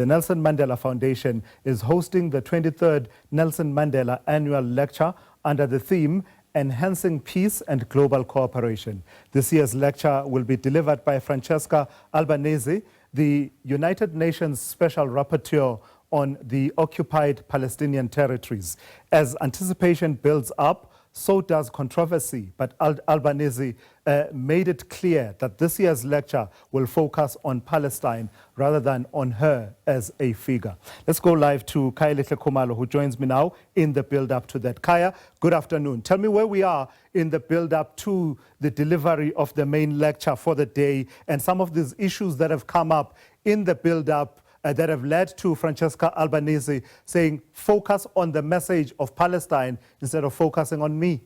the Nelson Mandela Foundation is hosting the 23rd Nelson Mandela Annual Lecture under the theme Enhancing Peace and Global Cooperation. This year's lecture will be delivered by Francesca Albanese, the United Nations Special Rapporteur on the Occupied Palestinian Territories. As anticipation builds up, so does controversy, but Albanese made it clear that this year's lecture will focus on Palestine rather than on her as a figure. Let's go live to Kaya Khumalo, who joins me now in the build-up to that. Kaya, good afternoon. Tell me where we are in the build-up to the delivery of the main lecture for the day and some of these issues that have come up in the build-up that have led to Francesca Albanese saying, focus on the message of Palestine instead of focusing on me.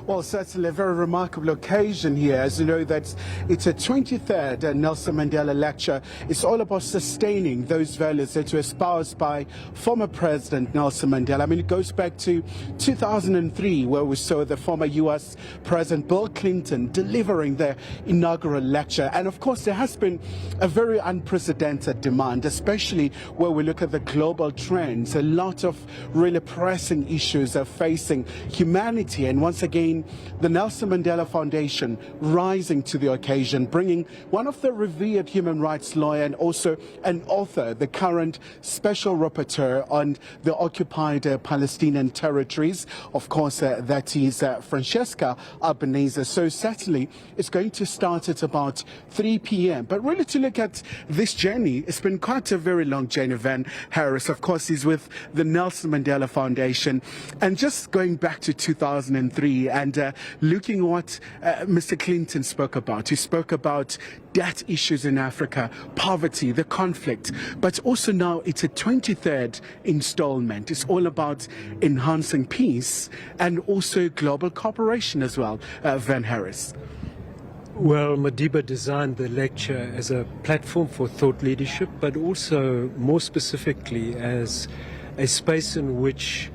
Well, certainly a very remarkable occasion here. As you know, that it's a 23rd Nelson Mandela Lecture. It's all about sustaining those values that were espoused by former President Nelson Mandela. I mean, it goes back to 2003, where we saw the former U.S. President Bill Clinton delivering the inaugural lecture. And of course, there has been a very unprecedented demand, especially where we look at the global trends. A lot of really pressing issues are facing humanity. And once again, the Nelson Mandela Foundation rising to the occasion, bringing one of the revered human rights lawyer and also an author, the current Special Rapporteur on the Occupied Palestinian Territories. Of course, that is Francesca Albanese. So certainly it's going to start at about 3 p.m. But really to look at this journey, it's been quite a very long journey. Van Harris, of course, is with the Nelson Mandela Foundation. And just going back to 2003 and looking what Mr. Clinton spoke about. He spoke about debt issues in Africa, poverty, the conflict, but also now it's a 23rd installment. It's all about enhancing peace and also global cooperation as well, Van Harris. Well, Madiba designed the lecture as a platform for thought leadership, but also more specifically as a space in which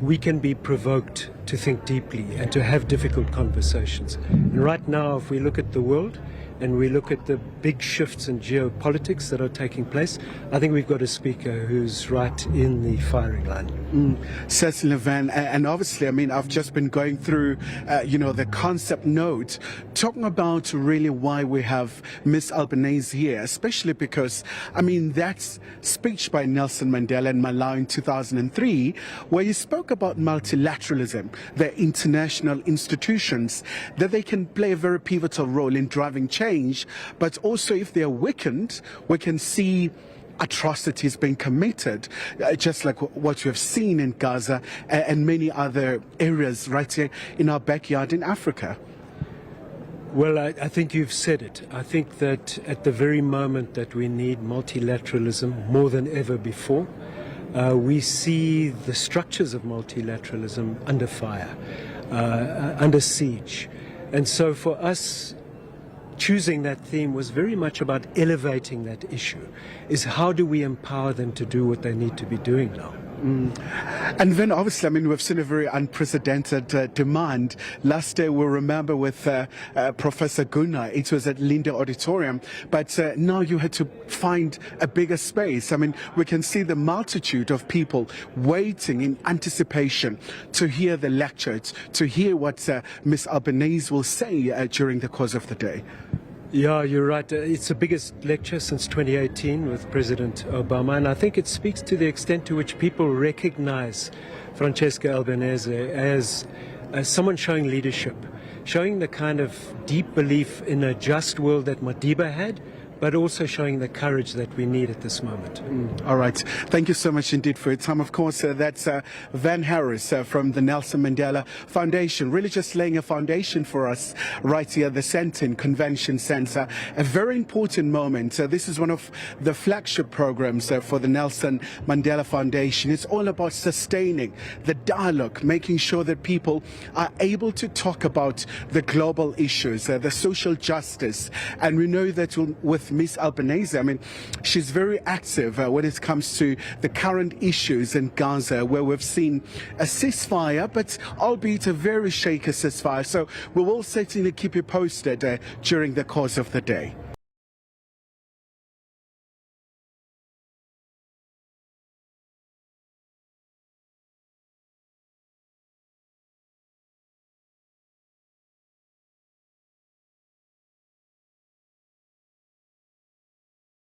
we can be provoked to think deeply and to have difficult conversations. And right now, if we look at the world and we look at the big shifts in geopolitics that are taking place, I think we've got a speaker who's right in the firing line. Certainly, Van, and obviously, I mean, I've just been going through, the concept note, talking about really why we have Miss Albanese here, especially because, I mean, that speech by Nelson Mandela in Malawi in 2003, where he spoke about multilateralism, the international institutions, that they can play a very pivotal role in driving change, but also if they are weakened, we can see atrocities being committed, just like what we have seen in Gaza and many other areas right here in our backyard in Africa. Well, I think you've said it. I think that at the very moment that we need multilateralism more than ever before, we see the structures of multilateralism under fire, under siege. And so for us, choosing that theme was very much about elevating that issue, is how do we empower them to do what they need to be doing now. And then obviously, I mean, we've seen a very unprecedented demand. Last day, we'll remember with Professor Gunnar, it was at Linda Auditorium, but now you had to find a bigger space. I mean, we can see the multitude of people waiting in anticipation to hear the lecture, to hear what Ms. Albanese will say during the course of the day. Yeah, you're right. It's the biggest lecture since 2018 with President Obama, and I think it speaks to the extent to which people recognize Francesca Albanese as someone showing leadership, showing the kind of deep belief in a just world that Madiba had, but also showing the courage that we need at this moment. All right. Thank you so much indeed for your time. Of course, that's Van Harris from the Nelson Mandela Foundation, really just laying a foundation for us right here at the Sentin Convention Center. A very important moment. This is one of the flagship programs for the Nelson Mandela Foundation. It's all about sustaining the dialogue, making sure that people are able to talk about the global issues, the social justice. And we know that with with Miss Albanese. I mean, she's very active when it comes to the current issues in Gaza, where we've seen a ceasefire, but albeit a very shaky ceasefire. So we will certainly keep you posted during the course of the day.